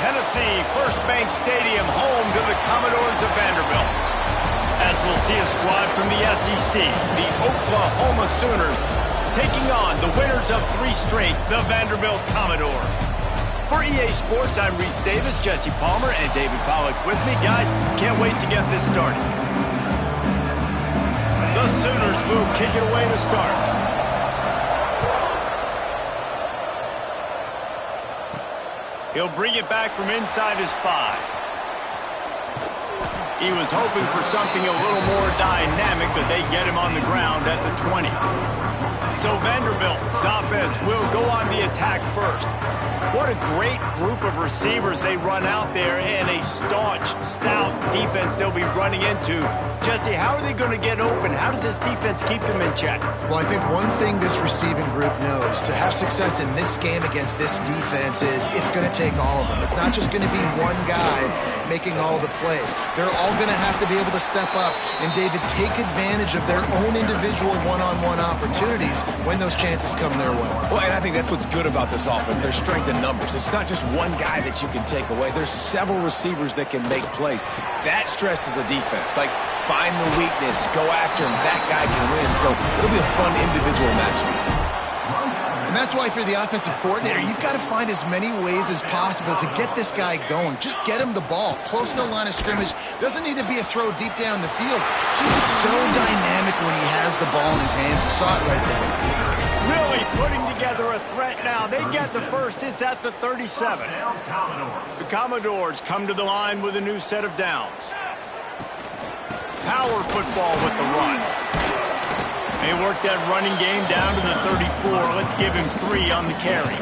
Tennessee, First Bank Stadium, home to the Commodores of Vanderbilt. As we'll see a squad from the SEC, the Oklahoma Sooners, taking on the winners of 3 straight, the Vanderbilt Commodores. For EA Sports, I'm Reese Davis, Jesse Palmer, and David Pollack with me. Guys, can't wait to get this started. The Sooners will kick it away to start. He'll bring it back from inside his 5. He was hoping for something a little more dynamic, but they get him on the ground at the 20. So Vanderbilt's offense will go on the attack first. What a great group of receivers they run out there, and a staunch, stout defense they'll be running into. Jesse, how are they going to get open? How does this defense keep them in check? Well, I think one thing this receiving group knows, to have success in this game against this defense, is it's going to take all of them. It's not just going to be one guy making all the plays. They're all going to have to be able to step up and, David, take advantage of their own individual one-on-one opportunities when those chances come their way. Well, and I think that's what's good about this offense, their strength in numbers. It's not just one guy that you can take away. There's several receivers that can make plays. That stresses a defense. Like, find the weakness, go after him. That guy can win. So it'll be a fun individual matchup. And that's why for the offensive coordinator, you've got to find as many ways as possible to get this guy going. Just get him the ball close to the line of scrimmage. Doesn't need to be a throw deep down the field. He's so dynamic when he has the ball in his hands. You saw it right there. Really putting together a threat now. They get the first. It's at the 37. The Commodores come to the line with a new set of downs. Power football with the run. They work that running game down to the 34. Let's give him 3 on the carry.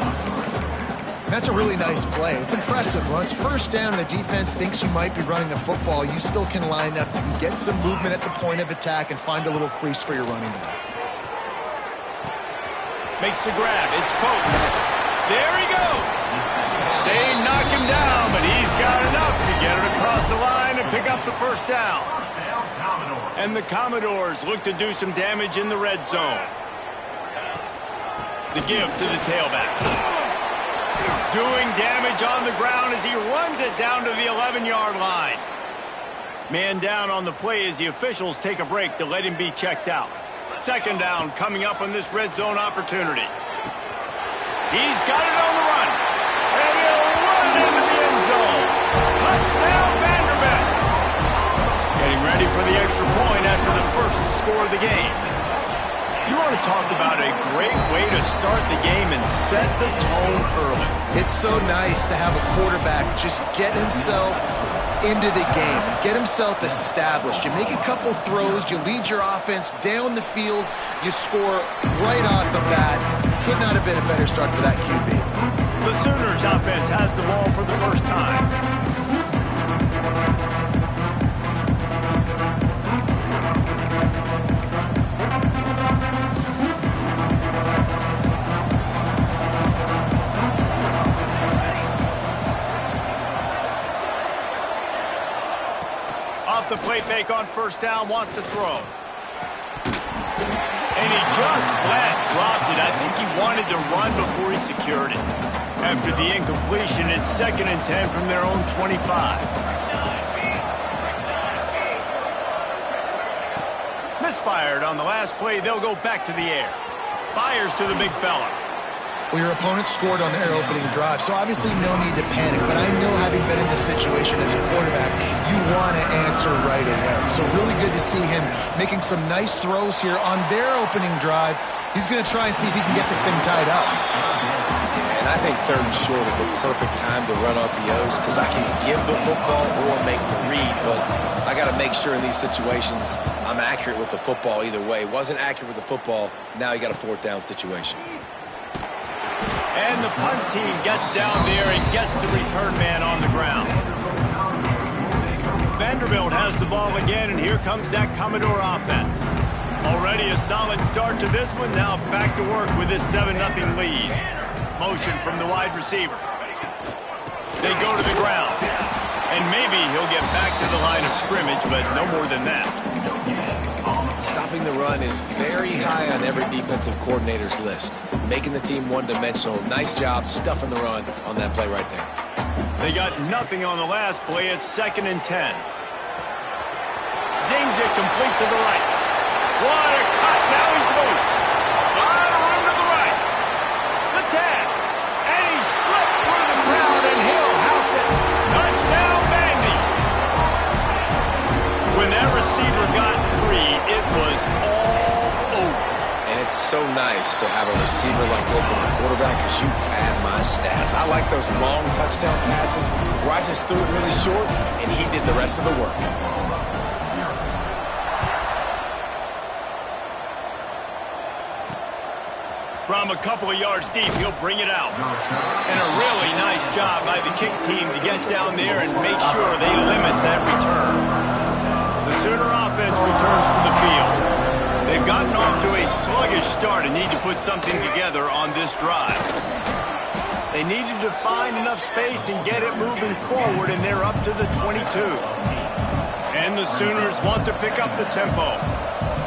That's a really nice play. It's impressive. When it's first down and the defense thinks you might be running the football, you still can line up. You can get some movement at the point of attack and find a little crease for your running back. Makes the grab. It's Coates. There he goes. They knock him down, but he's got enough to get it across the line and pick up the first down. And the Commodores look to do some damage in the red zone. The give to the tailback. Doing damage on the ground as he runs it down to the 11-yard line. Man down on the play as the officials take a break to let him be checked out. Second down coming up on this red zone opportunity. He's got it on the run. And he'll run into the end zone. Touchdown, Vanderbilt. Getting ready for the extra point after the first score of the game. You want to talk about a great way to start the game and set the tone early. It's so nice to have a quarterback just get himself into the game, get himself established. You make a couple throws, you lead your offense down the field, you score right off the bat. Could not have been a better start for that QB. The Sooners offense has the ball for the first time. The play fake on first down, wants to throw. And he just flat dropped it. I think he wanted to run before he secured it. After the incompletion, it's 2nd and 10 from their own 25. Misfired on the last play. They'll go back to the air. Fires to the big fella. Well, your opponent scored on their opening drive, so obviously no need to panic. But I know, having been in this situation as a quarterback, you want to answer right away. So really good to see him making some nice throws here on their opening drive. He's going to try and see if he can get this thing tied up. Yeah, and I think 3rd and short is the perfect time to run RPOs because I can give the football or make the read, but I got to make sure in these situations I'm accurate with the football either way. Wasn't accurate with the football, now you got a 4th down situation. And the punt team gets down there and gets the return man on the ground. Vanderbilt has the ball again, and here comes that Commodore offense. Already a solid start to this one. Now back to work with this 7-0 lead. Motion from the wide receiver. They go to the ground. And maybe he'll get back to the line of scrimmage, but no more than that. Stopping the run is very high on every defensive coordinator's list. Making the team one-dimensional. Nice job stuffing the run on that play right there. They got nothing on the last play. It's 2nd and 10. Zings it complete to the right. What a cut. Now he's loose. On a run to the right. The tag. And he slipped through the crowd, and he'll house it. Touchdown, Vandy. When that receiver got 3, it was all over. And it's so nice to have a receiver like this as a quarterback because you pad my stats. I like those long touchdown passes where I just threw it really short, and he did the rest of the work. From a couple of yards deep, he'll bring it out. And a really nice job by the kick team to get down there and make sure they limit that return. The Sooner offense returns to the field. They've gotten off to a sluggish start and need to put something together on this drive. They needed to find enough space and get it moving forward, and they're up to the 22. And the Sooners want to pick up the tempo.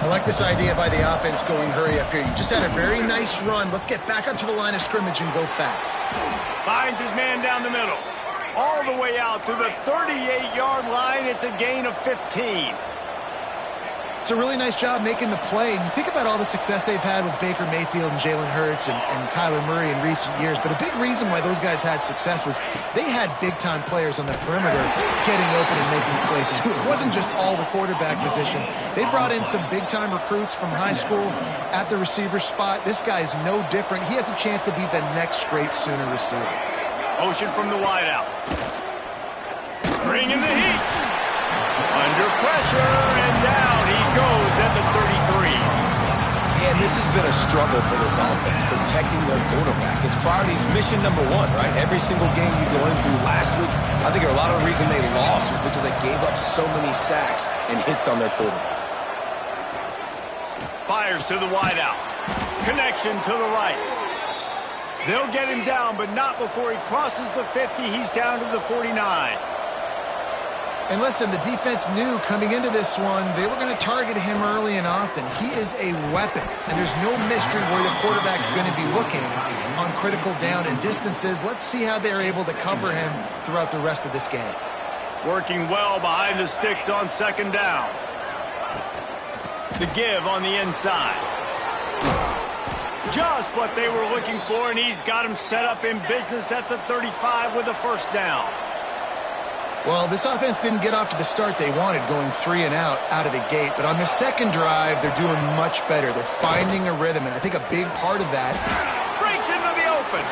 I like this idea by the offense going hurry up here. You just had a very nice run. Let's get back up to the line of scrimmage and go fast. Finds his man down the middle. All the way out to the 38-yard line. It's a gain of 15. It's a really nice job making the play. And you think about all the success they've had with Baker Mayfield and Jalen Hurts and Kyler Murray in recent years. But a big reason why those guys had success was they had big-time players on the perimeter getting open and making plays, too. It wasn't just all the quarterback position. They brought in some big-time recruits from high school at the receiver spot. This guy is no different. He has a chance to be the next great Sooner receiver. Motion from the wideout. Bringing the heat. Under pressure, and down he goes at the 33. And this has been a struggle for this offense, protecting their quarterback. It's priorities mission number 1, right? Every single game you go into last week, I think a lot of the reason they lost was because they gave up so many sacks and hits on their quarterback. Fires to the wideout. Connection to the right. They'll get him down, but not before he crosses the 50. He's down to the 49. And listen, the defense knew coming into this one, they were going to target him early and often. He is a weapon, and there's no mystery where the quarterback's going to be looking on critical down and distances. Let's see how they're able to cover him throughout the rest of this game. Working well behind the sticks on 2nd down. The give on the inside. Just what they were looking for, and he's got him set up in business at the 35 with a 1st down. Well, this offense didn't get off to the start they wanted, going 3 and out of the gate. But on the 2nd drive, they're doing much better. They're finding a rhythm, and I think a big part of that... Breaks into the open.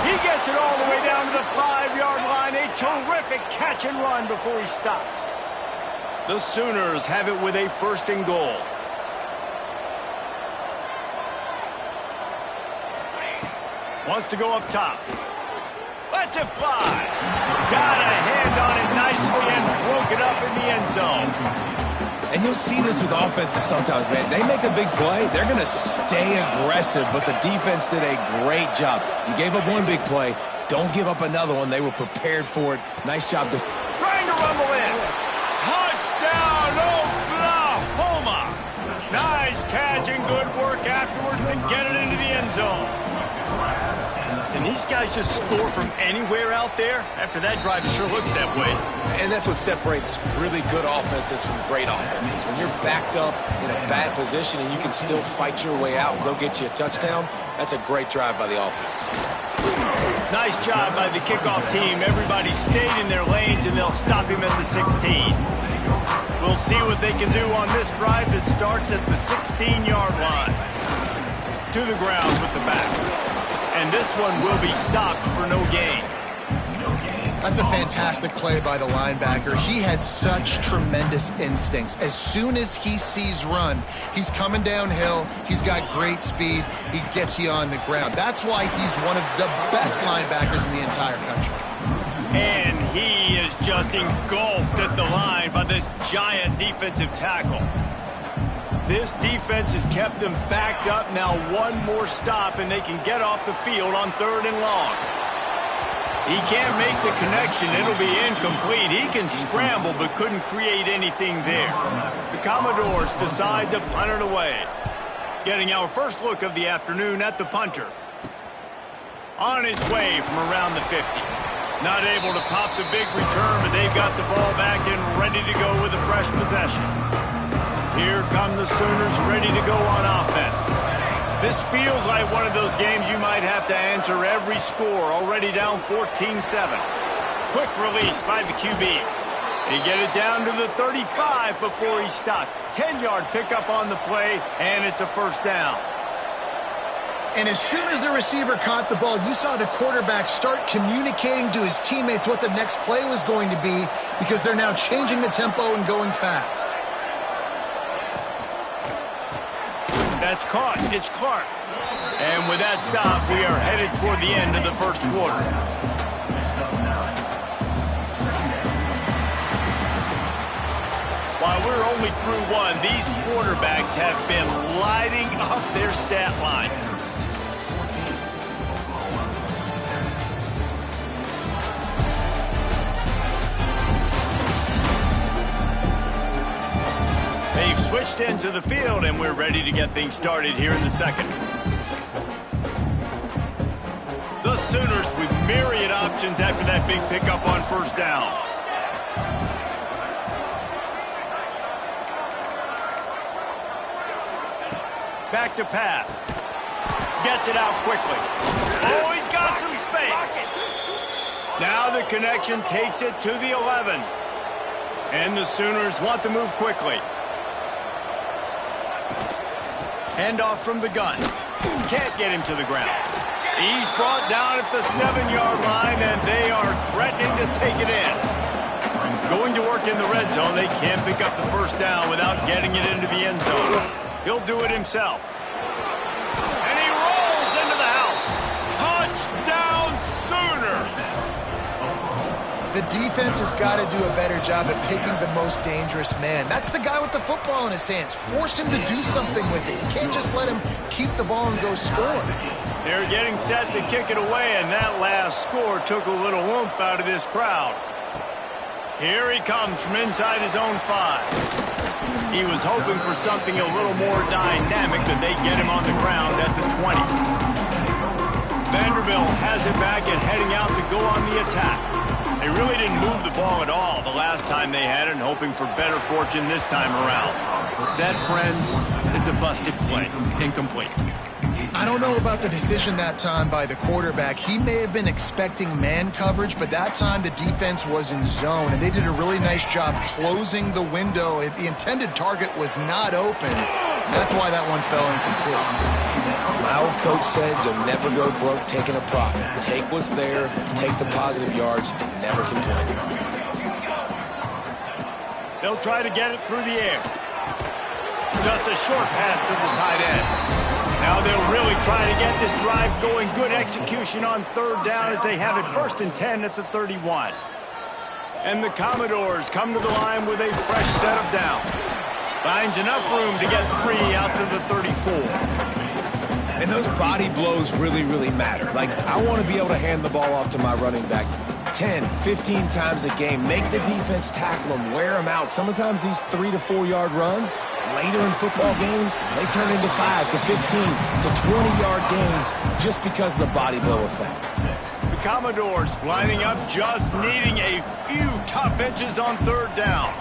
He gets it all the way down to the 5-yard line. A terrific catch and run before he stopped. The Sooners have it with a 1st and goal. Wants to go up top. Lets it fly. Got a hand on it nicely and broke it up in the end zone. And you'll see this with offenses sometimes, man. They make a big play. They're going to stay aggressive, but the defense did a great job. You gave up one big play. Don't give up another one. They were prepared for it. Nice job. Trying to rumble in. Touchdown, Oklahoma. Nice catch and good work afterwards to get it into the end zone. And these guys just score from anywhere out there? After that drive, it sure looks that way. And that's what separates really good offenses from great offenses. When you're backed up in a bad position and you can still fight your way out and they'll get you a touchdown, that's a great drive by the offense. Nice job by the kickoff team. Everybody stayed in their lanes, and they'll stop him at the 16. We'll see what they can do on this drive that starts at the 16-yard line. To the ground with the back. And this one will be stopped for no gain. That's a fantastic play by the linebacker. He has such tremendous instincts. As soon as he sees run, he's coming downhill. He's got great speed. He gets you on the ground. That's why he's one of the best linebackers in the entire country. And he is just engulfed at the line by this giant defensive tackle. This defense has kept them backed up. Now one more stop, and they can get off the field on 3rd and long. He can't make the connection. It'll be incomplete. He can scramble, but couldn't create anything there. The Commodores decide to punt it away. Getting our first look of the afternoon at the punter. On his way from around the 50. Not able to pop the big return, but they've got the ball back and ready to go with a fresh possession. Here come the Sooners ready to go on offense. This feels like one of those games you might have to answer every score, already down 14-7. Quick release by the QB. They get it down to the 35 before he's stopped. 10-yard pickup on the play, and it's a first down. And as soon as the receiver caught the ball, you saw the quarterback start communicating to his teammates what the next play was going to be because they're now changing the tempo and going fast. That's caught. It's Clark. And with that stop, we are headed toward the end of the first quarter. While we're only through one, these quarterbacks have been lighting up their stat lines. They've switched into the field, and we're ready to get things started here in the second. The Sooners with myriad options after that big pickup on first down. Back to pass. Gets it out quickly. Oh, he's got some space. Now the connection takes it to the 11. And the Sooners want to move quickly. Handoff from the gun. Can't get him to the ground. He's brought down at the 7-yard line, and they are threatening to take it in. Going to work in the red zone, they can't pick up the first down without getting it into the end zone. He'll do it himself. And he rolls into the house. Touchdown, Sooners! The defense has got to do a better job of taking the most dangerous man. That's the guy with the football in his hands. Force him to do something with it. You can't just let him keep the ball and go score. They're getting set to kick it away, and that last score took a little oomph out of this crowd. Here he comes from inside his own 5. He was hoping for something a little more dynamic, but they get him on the ground at the 20. Vanderbilt has it back and heading out to go on the attack. They really didn't move the ball at all the last time they had it, and hoping for better fortune this time around. That, friends, is a busted play. Incomplete. I don't know about the decision that time by the quarterback. He may have been expecting man coverage, but that time the defense was in zone, and they did a really nice job closing the window. The intended target was not open. That's why that one fell incomplete. My old coach said you'll never go broke taking a profit. Take what's there, take the positive yards, and never complain. They'll try to get it through the air. Just a short pass to the tight end. Now they'll really try to get this drive going. Good execution on third down as they have it 1st and 10 at the 31. And the Commodores come to the line with a fresh set of downs. Finds enough room to get 3 out to the 34. And those body blows really, really matter. Like, I want to be able to hand the ball off to my running back 10, 15 times a game. Make the defense tackle them, wear them out. Sometimes these 3 to 4 yard runs, later in football games, they turn into 5 to 15 to 20-yard gains just because of the body blow effect. The Commodores lining up, just needing a few tough inches on third down.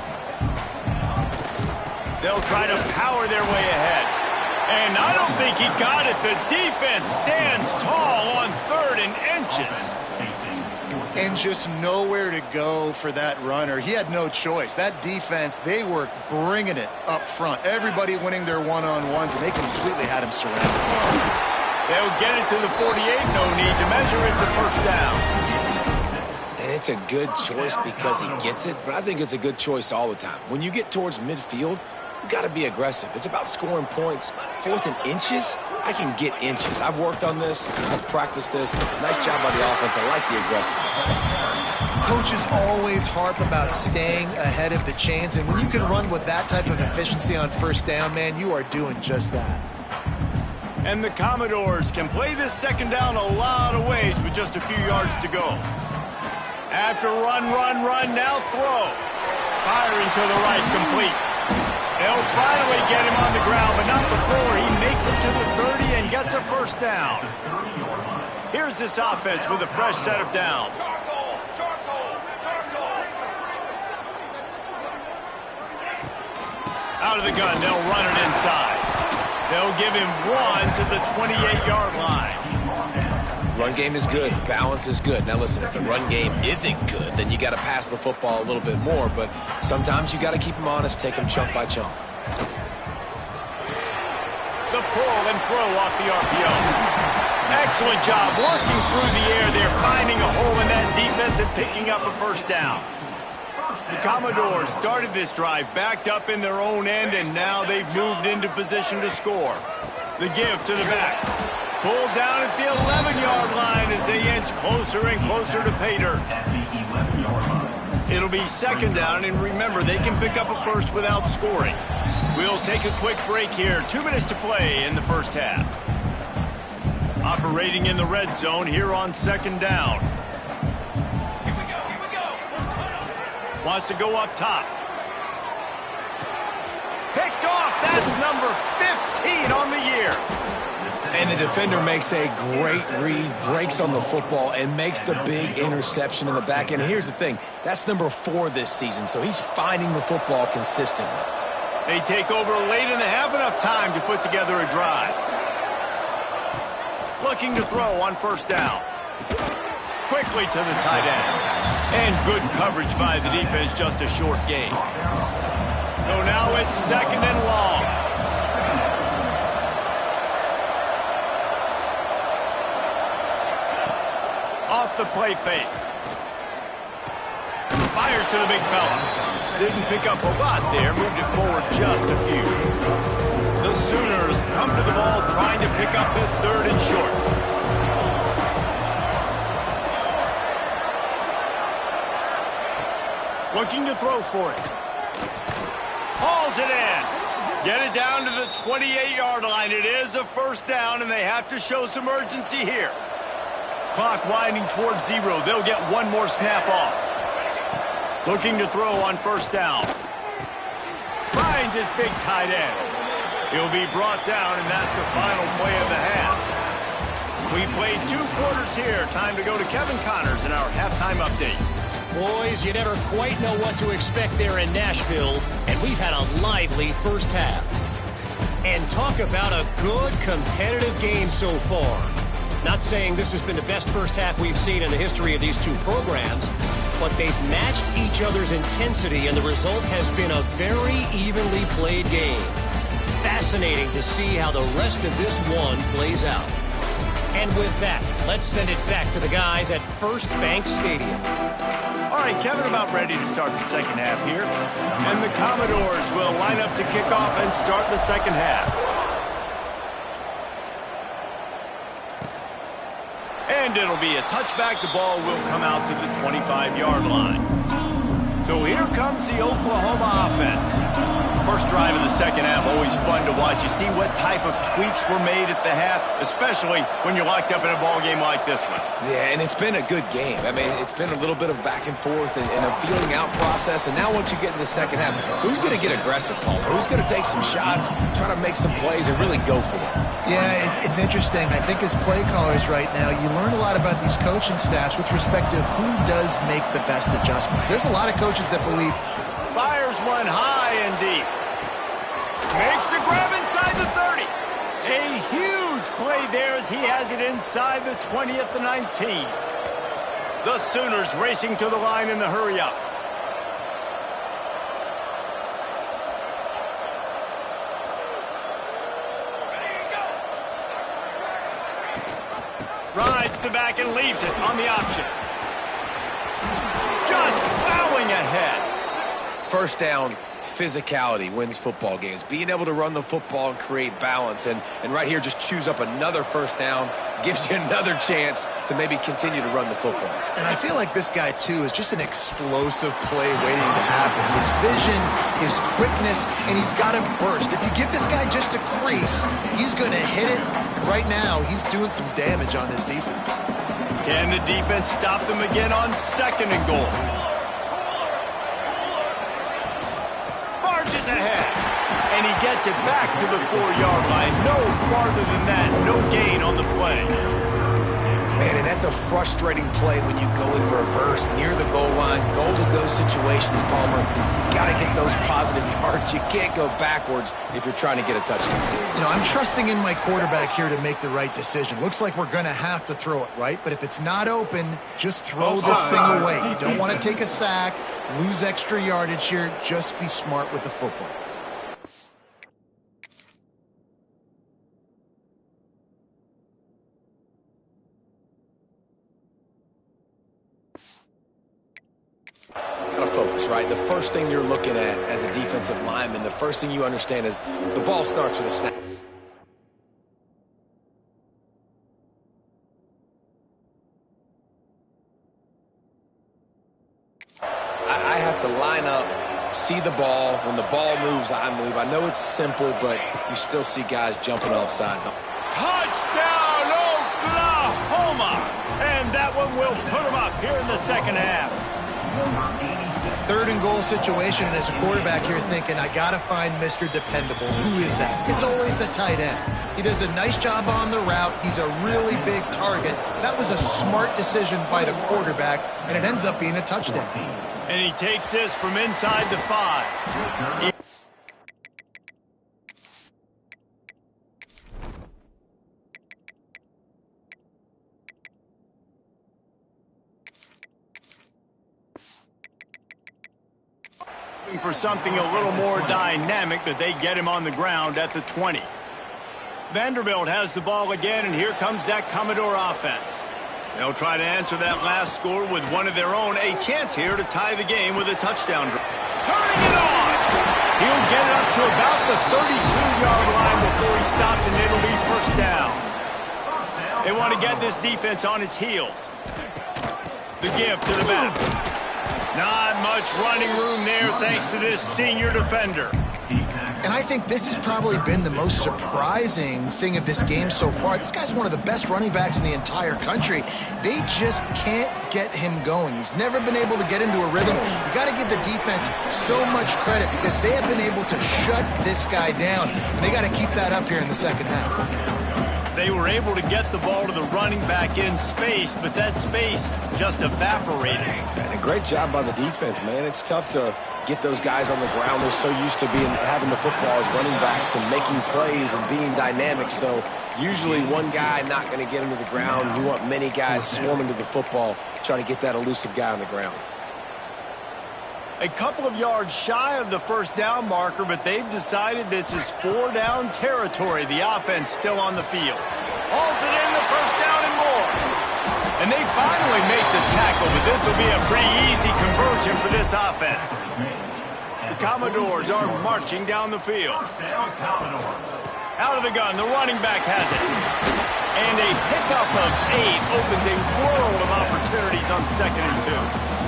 They'll try to power their way ahead. And I don't think he got it. The defense stands tall on 3rd and inches. And just nowhere to go for that runner. He had no choice. That defense, they were bringing it up front. Everybody winning their one-on-ones, and they completely had him surrounded. They'll get it to the 48. No need to measure. It's a first down. And it's a good choice because he gets it, but I think it's a good choice all the time. When you get towards midfield, you got to be aggressive. It's about scoring points. 4th and inches, I can get inches. I've worked on this. I've practiced this. Nice job by the offense. I like the aggressiveness. Coaches always harp about staying ahead of the chains, and when you can run with that type of efficiency on first down, man, you are doing just that. And the Commodores can play this second down a lot of ways with just a few yards to go. After run, now throw. Firing to the right, complete. They'll finally get him on the ground, but not before he makes it to the 30 and gets a first down. Here's this offense with a fresh set of downs. Out of the gun, they'll run it inside. They'll give him 1 to the 28-yard line. Run game is good. Balance is good. Now listen, if the run game isn't good, then you got to pass the football a little bit more. But sometimes you got to keep them honest, take them chunk by chunk. The pull and throw off the RPO. Excellent job working through the air there, finding a hole in that defense and picking up a first down. The Commodores started this drive backed up in their own end, and now they've moved into position to score. The give to the back. Pulled down at the 11-yard line as they inch closer and closer to pay dirt. It'll be second down, and remember, they can pick up a first without scoring. We'll take a quick break here. 2 minutes to play in the first half. Operating in the red zone here on second down. Wants to go up top. Picked off. That's number 15 on the year. And the defender makes a great read, breaks on the football, and makes the big interception in the back end. And here's the thing. That's number 4 this season, so he's finding the football consistently. They take over late and have enough time to put together a drive. Looking to throw on first down. Quickly to the tight end. And good coverage by the defense, just a short gain. So now it's second and long. Off the play fake. Fires to the big fella. Didn't pick up a lot there, moved it forward just a few. The Sooners come to the ball trying to pick up this third and short. Looking to throw for it. Hauls it in. Get it down to the 28-yard line. It is a first down, and they have to show some urgency here. Clock winding towards 0. They'll get one more snap off. Looking to throw on first down. Finds his big tight end. He'll be brought down, and that's the final play of the half. We played 2 quarters here. Time to go to Kevin Connors in our halftime update. Boys, you never quite know what to expect there in Nashville, and we've had a lively first half. And talk about a good competitive game so far. Not saying this has been the best first half we've seen in the history of these 2 programs, but they've matched each other's intensity, and the result has been a very evenly played game. Fascinating to see how the rest of this one plays out. And with that, let's send it back to the guys at First Bank Stadium. All right, Kevin, about ready to start the second half here. And the Commodores will line up to kick off and start the second half. And it'll be a touchback. The ball will come out to the 25-yard line. So here comes the Oklahoma offense. First drive of the second half, always fun to watch. You see what type of tweaks were made at the half, especially when you're locked up in a ball game like this one. Yeah, and it's been a good game. I mean, it's been a little bit of back and forth and a feeling out process. And now once you get in the second half, who's going to get aggressive, Paul? Who's going to take some shots, try to make some plays, and really go for it? Yeah, it's interesting. I think as play callers right now, you learn a lot about these coaching staffs with respect to who does make the best adjustments. There's a lot of coaches that believe. Fires one high and deep. Makes the grab inside the 30. A huge play there as he has it inside the 20 at the 19. The Sooners racing to the line in the hurry-up. Rides the back and leaves it on the option. Just plowing ahead. First down, physicality wins football games. Being able to run the football and create balance. And right here, just choose up another first down. Gives you another chance to maybe continue to run the football. And I feel like this guy, too, is just an explosive play waiting to happen. His vision, his quickness, and he's got a burst. If you give this guy just a crease, he's going to hit it. Right now, he's doing some damage on this defense. Can the defense stop them again on second and goal? Marches ahead. And he gets it back to the 4-yard line. No farther than that. No gain on the play. Man, and that's a frustrating play when you go in reverse near the goal line. Goal-to-go situations, Palmer. You got to get those positive yards. You can't go backwards if you're trying to get a touchdown. You know, I'm trusting in my quarterback here to make the right decision. Looks like we're going to have to throw it, right? But if it's not open, just throw this thing away. You don't want to take a sack, lose extra yardage here. Just be smart with the football. Focus, right? The first thing you're looking at as a defensive lineman, the first thing you understand is the ball starts with a snap. I have to line up, see the ball. When the ball moves, I move. I know it's simple, but you still see guys jumping off sides. Touchdown, Oklahoma! And that one will put them up here in the second half. 3rd and goal situation, and as a quarterback you're thinking, I gotta find Mr. Dependable. Who is that? It's always the tight end. He does a nice job on the route. He's a really big target. That was a smart decision by the quarterback, and it ends up being a touchdown. And he takes this from inside the 5. For something a little more dynamic, but they get him on the ground at the 20. Vanderbilt has the ball again, and here comes that Commodore offense. They'll try to answer that last score with one of their own. A chance here to tie the game with a touchdown. Turning it on! He'll get it up to about the 32-yard line before he stopped, and it'll be first down. They want to get this defense on its heels. The give to the back. Not much running room there thanks to this senior defender. And I think this has probably been the most surprising thing of this game so far. This guy's one of the best running backs in the entire country. They just can't get him going. He's never been able to get into a rhythm. You got to give the defense so much credit because they have been able to shut this guy down. And they got to keep that up here in the second half. They were able to get the ball to the running back in space, but that space just evaporated. And a great job by the defense, man. It's tough to get those guys on the ground. They're so used to having the football as running backs and making plays and being dynamic. So usually one guy not going to get him to the ground. You want many guys swarming to the football, trying to get that elusive guy on the ground. A couple of yards shy of the first down marker, but they've decided this is 4-down territory. The offense still on the field. Hauls it in, the first down and more. And they finally make the tackle, but this will be a pretty easy conversion for this offense. The Commodores are marching down the field. Out of the gun, the running back has it. And a pickup of 8 opens a world of opportunities on 2nd and 2.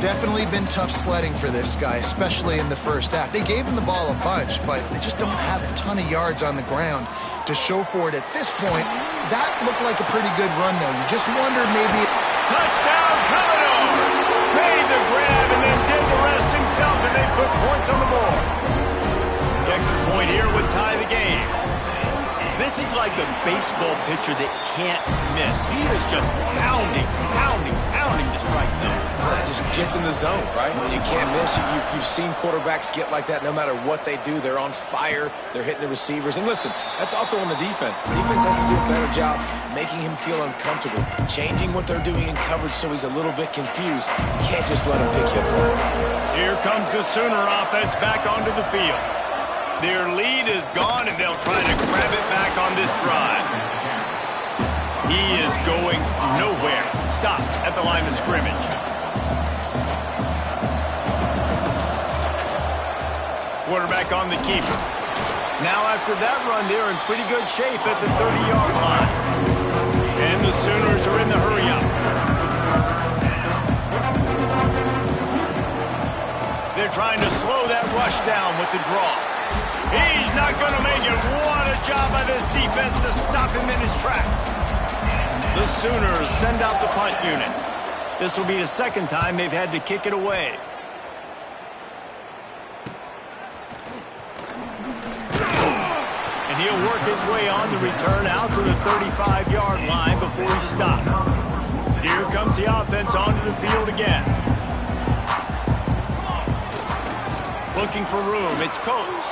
Definitely been tough sledding for this guy, especially in the first half. They gave him the ball a bunch, but they just don't have a ton of yards on the ground to show for it at this point. That looked like a pretty good run, though. You just wonder maybe... Touchdown, Commodores! Made the grab and then did the rest himself, and they put points on the board. The extra point here would tie the game. This is like a baseball pitcher that can't miss. He is just pounding the strike zone. It just gets in the zone, right? When you can't miss, you've seen quarterbacks get like that no matter what they do. They're on fire. They're hitting the receivers. And listen, that's also on the defense. The defense has to do a better job making him feel uncomfortable, changing what they're doing in coverage so he's a little bit confused. You can't just let him pick you apart. Here comes the Sooner offense back onto the field. Their lead is gone, and they'll try to grab it back on this drive. He is going nowhere. Stopped at the line of scrimmage. Quarterback on the keeper. Now after that run, they're in pretty good shape at the 30-yard line. And the Sooners are in the hurry-up. They're trying to slow that rush down with the draw. He's not going to make it. What a job by this defense to stop him in his tracks. The Sooners send out the punt unit. This will be the second time they've had to kick it away. And he'll work his way on the return out to the 35-yard line before he stopped. Here comes the offense onto the field again. Looking for room. It's Coates.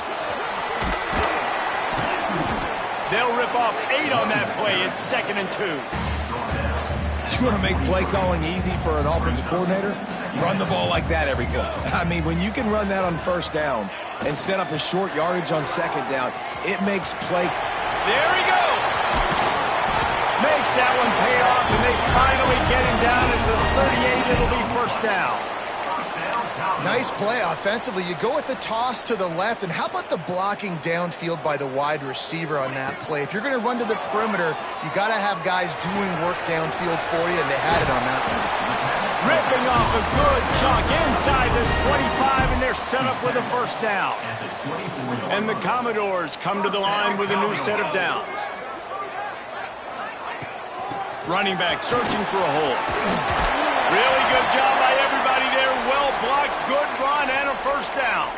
They'll rip off 8 on that play. It's 2nd and 2. You want to make play calling easy for an offensive coordinator? Run the ball like that every play. I mean, when you can run that on first down and set up a short yardage on second down, it makes play. There he goes. Makes that one pay off, and they finally get him down at the 38. It'll be first down. Nice play offensively. You go with the toss to the left, and how about the blocking downfield by the wide receiver on that play? If you're going to run to the perimeter, you got to have guys doing work downfield for you, and they had it on that one. Ripping off a good chunk inside the 25, and they're set up with a first down. And the Commodores come to the line with a new set of downs. Running back searching for a hole. Really good job by everybody there. Well blocked, good run, and a first down.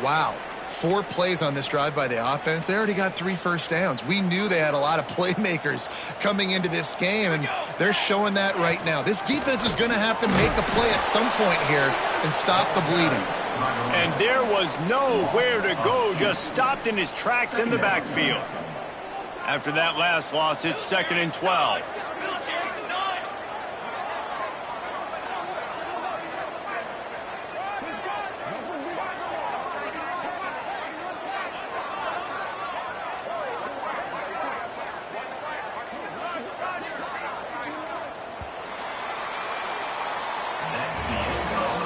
Wow. 4 plays on this drive by the offense. They already got 3 first downs. We knew they had a lot of playmakers coming into this game, and they're showing that right now. This defense is going to have to make a play at some point here and stop the bleeding. And there was nowhere to go, just stopped in his tracks in the backfield. After that last loss, it's 2nd and 12.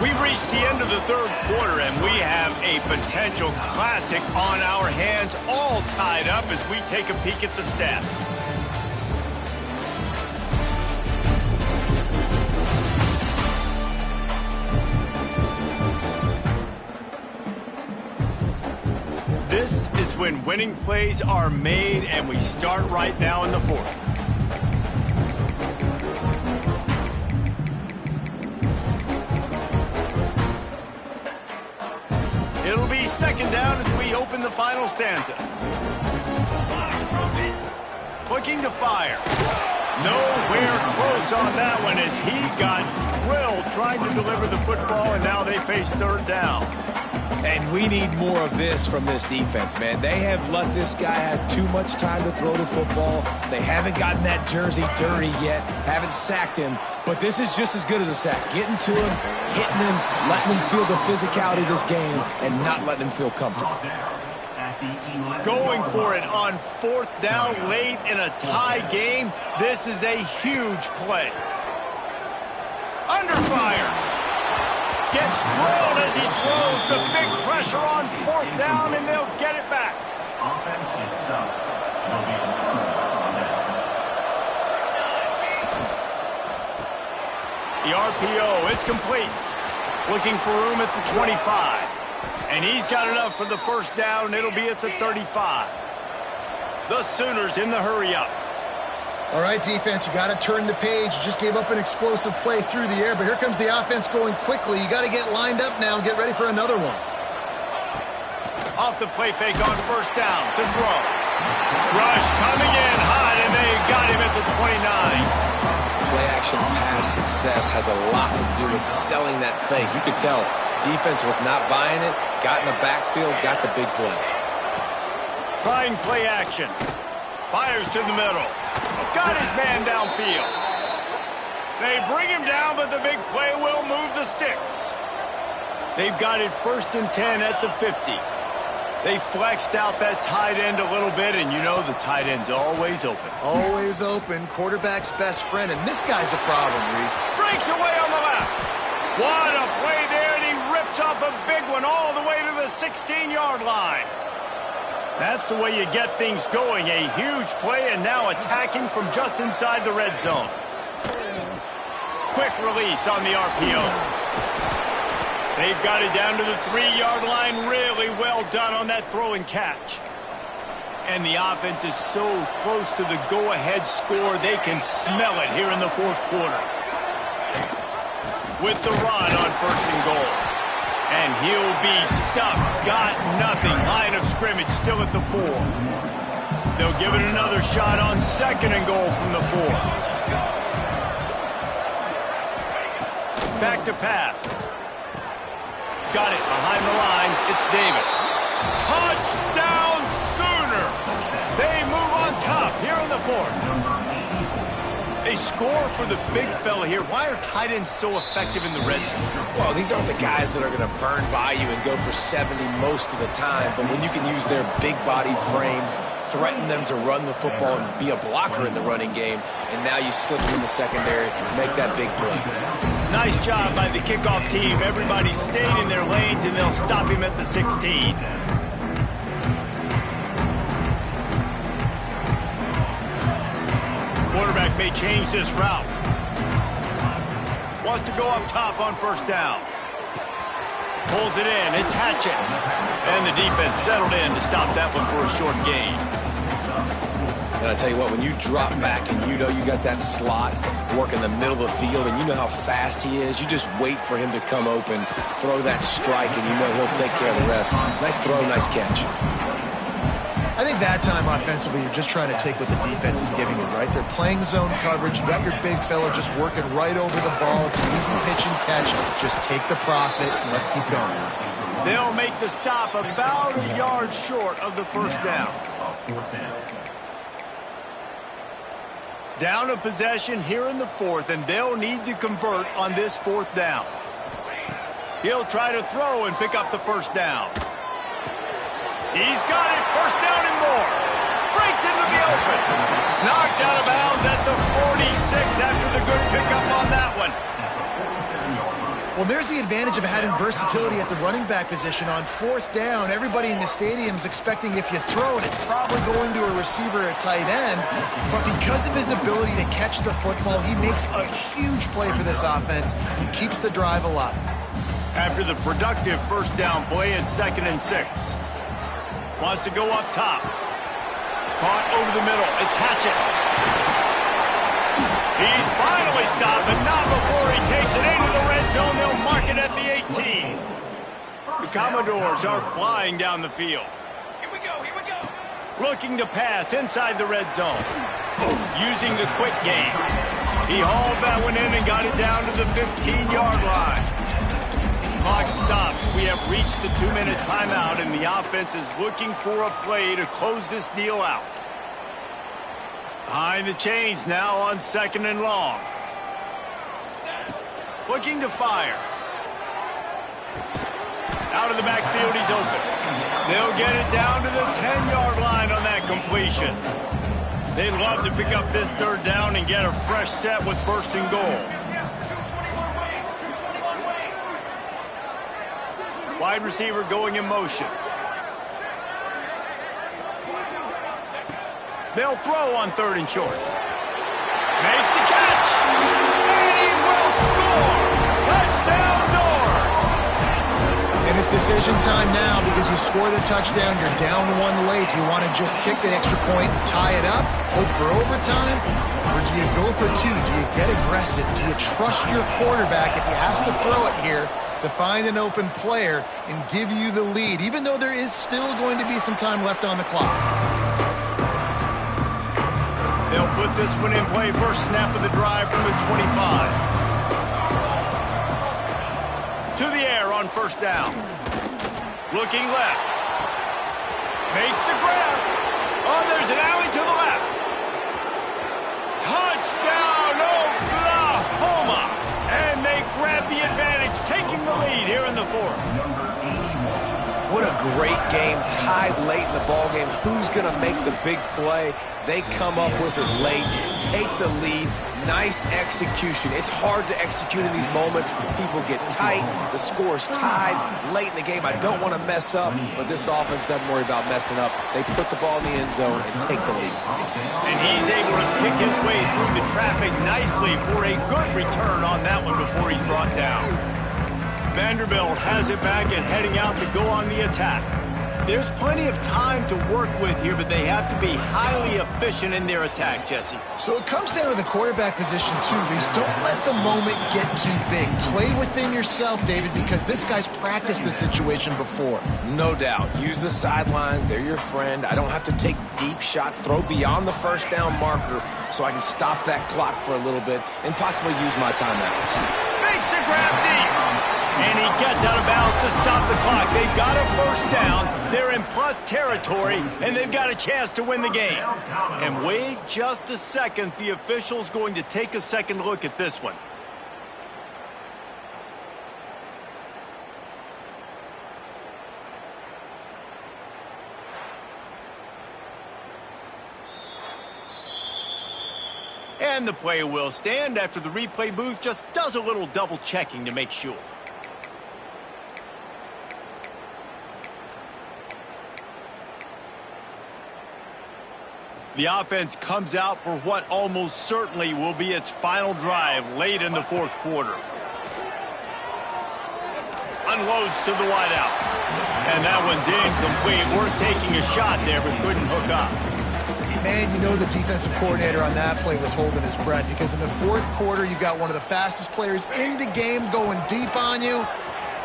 We've reached the end of the third quarter, and we have a potential classic on our hands, all tied up as we take a peek at the stats. This is when winning plays are made, and we start right now in the fourth. It'll be 2nd down as we open the final stanza. Looking to fire. Nowhere close on that one as he got drilled trying to deliver the football, and now they face 3rd down. And we need more of this from this defense, man. They have let this guy have too much time to throw the football. They haven't gotten that jersey dirty yet, haven't sacked him. But this is just as good as a sack. Getting to him, hitting him, letting him feel the physicality of this game, and not letting him feel comfortable. Going for it on 4th down late in a tie game. This is a huge play. Under fire. Gets drilled as he throws. The big pressure on 4th down, and they'll get it back. Offense is stopped. It'll be on that. The RPO, it's complete. Looking for room at the 25. And he's got enough for the first down. It'll be at the 35. The Sooners in the hurry-up. All right, defense, you got to turn the page. You just gave up an explosive play through the air, but here comes the offense going quickly. You got to get lined up now and get ready for another one. Off the play fake on first down to throw. Rush coming in hot, and they got him at the 29. Play-action pass success has a lot to do with selling that fake. You could tell defense was not buying it, got in the backfield, got the big play. Trying play action. Fires to the middle. Got his man downfield. They bring him down, but the big play will move the sticks. They've got it 1st and 10 at the 50. They flexed out that tight end a little bit, and you know the tight end's always open. Always open. Quarterback's best friend, and this guy's a problem, Reese. Breaks away on the left. What a play there, and he rips off a big one all the way to the 16-yard line. That's the way you get things going. A huge play, and now attacking from just inside the red zone. Quick release on the RPO. They've got it down to the 3-yard line. Really well done on that throw and catch. And the offense is so close to the go-ahead score, they can smell it here in the fourth quarter. With the run on 1st and goal. And he'll be stuffed. Got nothing. Line of scrimmage. scrimmage, still at the 4. They'll give it another shot on 2nd and goal from the 4. Back to pass. Got it behind the line. It's Davis. Touchdown Sooners! They move on top here in the 4th. A score for the big fella here. Why are tight ends so effective in the red zone? Well, these aren't the guys that are going to burn by you and go for 70 most of the time, but when you can use their big-bodied frames, threaten them to run the football and be a blocker in the running game, and now you slip them in the secondary and make that big play. Nice job by the kickoff team. Everybody stayed in their lanes, and they'll stop him at the 16. Quarterback may change this route. Wants to go up top on 1st down. Pulls it in. It's Hatchett. And the defense settled in to stop that one for a short gain. And I tell you what, when you drop back and you know you got that slot work in the middle of the field and you know how fast he is, you just wait for him to come open, throw that strike, and you know he'll take care of the rest. Nice throw, nice catch. I think that time offensively, you're just trying to take what the defense is giving you, right? They're playing zone coverage. You got your big fella just working right over the ball. It's an easy pitch and catch. Just take the profit and let's keep going. They'll make the stop about a yard short of the 1st down. Down a possession here in the 4th, and they'll need to convert on this 4th down. He'll try to throw and pick up the 1st down. He's got it. 1st down and more. Breaks into the open. Knocked out of bounds at the 46 after the good pickup on that one. Well, there's the advantage of having versatility at the running back position. On 4th down, everybody in the stadium is expecting if you throw it, it's probably going to a receiver at tight end. But because of his ability to catch the football, he makes a huge play for this offense and keeps the drive alive. After the productive 1st down play, it's 2nd and 6. Wants to go up top. Caught over the middle. It's Hatchett. He's finally stopped, but not before he takes it into the red zone. They'll mark it at the 18. The Commodores are flying down the field. Here we go, here we go. Looking to pass inside the red zone. Using the quick game. He hauled that one in and got it down to the 15-yard line. Clock stops. We have reached the 2-minute timeout, and the offense is looking for a play to close this deal out. Behind the chains now on 2nd and long. Looking to fire. Out of the backfield, he's open. They'll get it down to the 10-yard line on that completion. They'd love to pick up this 3rd down and get a fresh set with 1st and goal. Wide receiver going in motion. They'll throw on 3rd and short. Makes the catch. And he will score. Touchdown Doors. And it's decision time now because you score the touchdown, you're down 1 late. Do you want to just kick the extra point and tie it up, hope for overtime? Or do you go for 2? Do you get aggressive? Do you trust your quarterback if he has to throw it here to find an open player and give you the lead, even though there is still going to be some time left on the clock? They'll put this one in play. First snap of the drive from the 25. To the air on 1st down. Looking left. Makes the grab. Oh, there's an alley to the left. Touchdown, Oklahoma! And they grab the advantage, taking the lead here in the 4th. What a great game, tied late in the ballgame. Who's going to make the big play? They come up with it late, take the lead. Nice execution. It's hard to execute in these moments. People get tight. The score's tied late in the game. I don't want to mess up, but this offense doesn't worry about messing up. They put the ball in the end zone and take the lead. And he's able to pick his way through the traffic nicely for a good return on that one before he's brought down. Vanderbilt has it back and heading out to go on the attack. There's plenty of time to work with here, but they have to be highly efficient in their attack, Jesse. So it comes down to the quarterback position too, Reese. Don't let the moment get too big. Play within yourself, David, because this guy's practiced the situation before. No doubt. Use the sidelines. They're your friend. I don't have to take deep shots. Throw beyond the first down marker so I can stop that clock for a little bit and possibly use my timeouts. Makes a grab deep. And he gets out of bounds to stop the clock. They've got a first down. They're in plus territory, and they've got a chance to win the game. And wait just a second. The official's going to take a second look at this one. And the play will stand after the replay booth just does a little double checking to make sure. The offense comes out for what almost certainly will be its final drive late in the fourth quarter. Unloads to the wideout. And that one's incomplete. We're taking a shot there, but couldn't hook up. Man, you know the defensive coordinator on that play was holding his breath because in the fourth quarter, you've got one of the fastest players in the game going deep on you.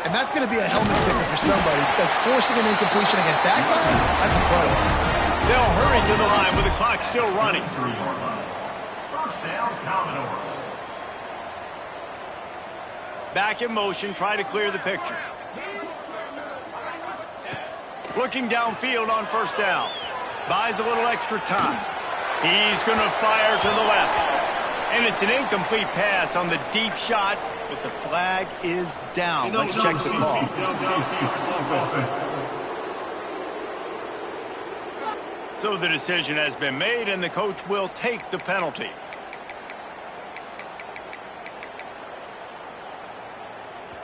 And that's going to be a helmet sticker for somebody. Like forcing an incompletion against that guy, that's incredible. They'll hurry to the line with the clock still running. First down, Commodores. Back in motion, try to clear the picture. Looking downfield on first down. Buys a little extra time. He's going to fire to the left. And it's an incomplete pass on the deep shot, but the flag is down. Let's check the call. So the decision has been made, and the coach will take the penalty.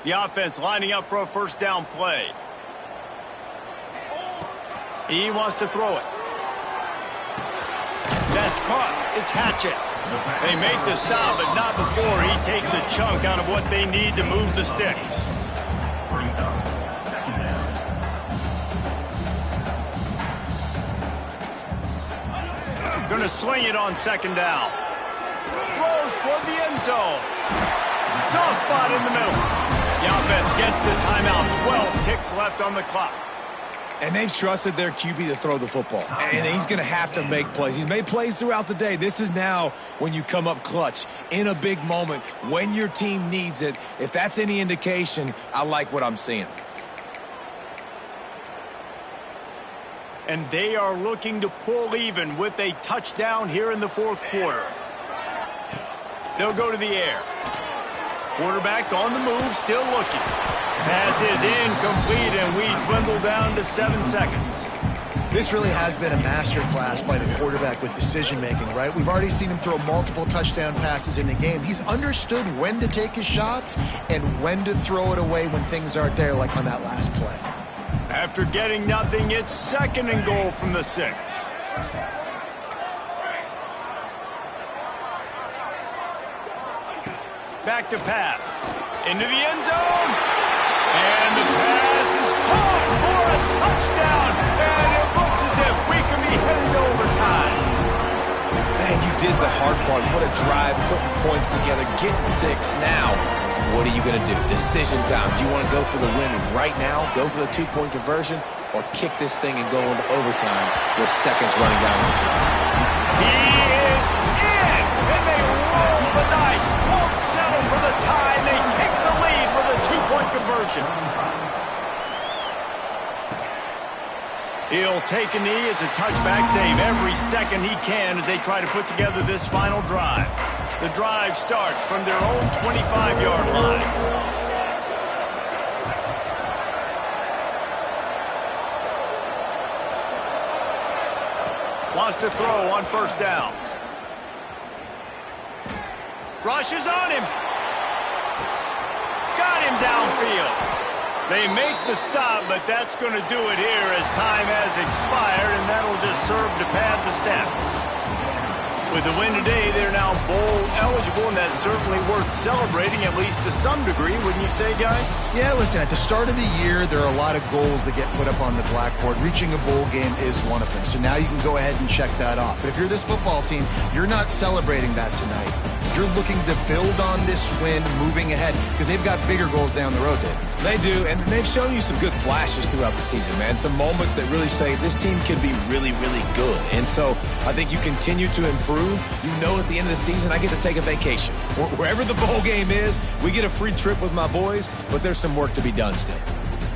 The offense lining up for a first down play. He wants to throw it. That's caught. It's Hatchett. They make the stop, but not before he takes a chunk out of what they need to move the sticks. Brings up second down. Going to sling it on second down. Throws toward the end zone. Soft spot in the middle. The offense gets the timeout. 12 ticks left on the clock. And they've trusted their QB to throw the football. And he's going to have to make plays. He's made plays throughout the day. This is now when you come up clutch in a big moment when your team needs it. If that's any indication, I like what I'm seeing. And they are looking to pull even with a touchdown here in the fourth quarter. They'll go to the air. Quarterback on the move, still looking. Pass is incomplete, and we dwindle down to 7 seconds. This really has been a masterclass by the quarterback with decision-making, right? We've already seen him throw multiple touchdown passes in the game. He's understood when to take his shots and when to throw it away when things aren't there, like on that last play. After getting nothing, it's second and goal from the 6. Back to pass. Into the end zone. And the pass is caught for a touchdown. And it looks as if we can be headed to overtime. Man, you did the hard part. What a drive, putting points together, getting 6. Now, what are you going to do? Decision time. Do you want to go for the win right now, go for the 2-point conversion, or kick this thing and go into overtime with seconds running down the clock? He is in, and they roll the dice. Won't settle for the tie. They take the lead with a 2-point conversion. He'll take a knee. It's a touchback save every second he can as they try to put together this final drive. The drive starts from their own 25-yard line. Wants to throw on first down. Rushes on him. Got him downfield. They make the stop, but that's going to do it here as time has expired, and that'll just serve to pad the stats. With the win today, they're now bowl eligible, and that's certainly worth celebrating, at least to some degree, wouldn't you say, guys? Yeah, listen, at the start of the year, there are a lot of goals that get put up on the blackboard. Reaching a bowl game is one of them. So now you can go ahead and check that off. But if you're this football team, you're not celebrating that tonight. You're looking to build on this win moving ahead because they've got bigger goals down the road, Dave. They do, and they've shown you some good flashes throughout the season, man. Some moments that really say this team can be really, really good. And so I think you continue to improve. You know at the end of the season, I get to take a vacation. Wherever the bowl game is, we get a free trip with my boys, but there's some work to be done still.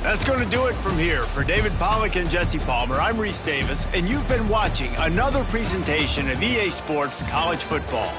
That's going to do it from here. For David Pollack and Jesse Palmer, I'm Reese Davis, and you've been watching another presentation of EA Sports College Football.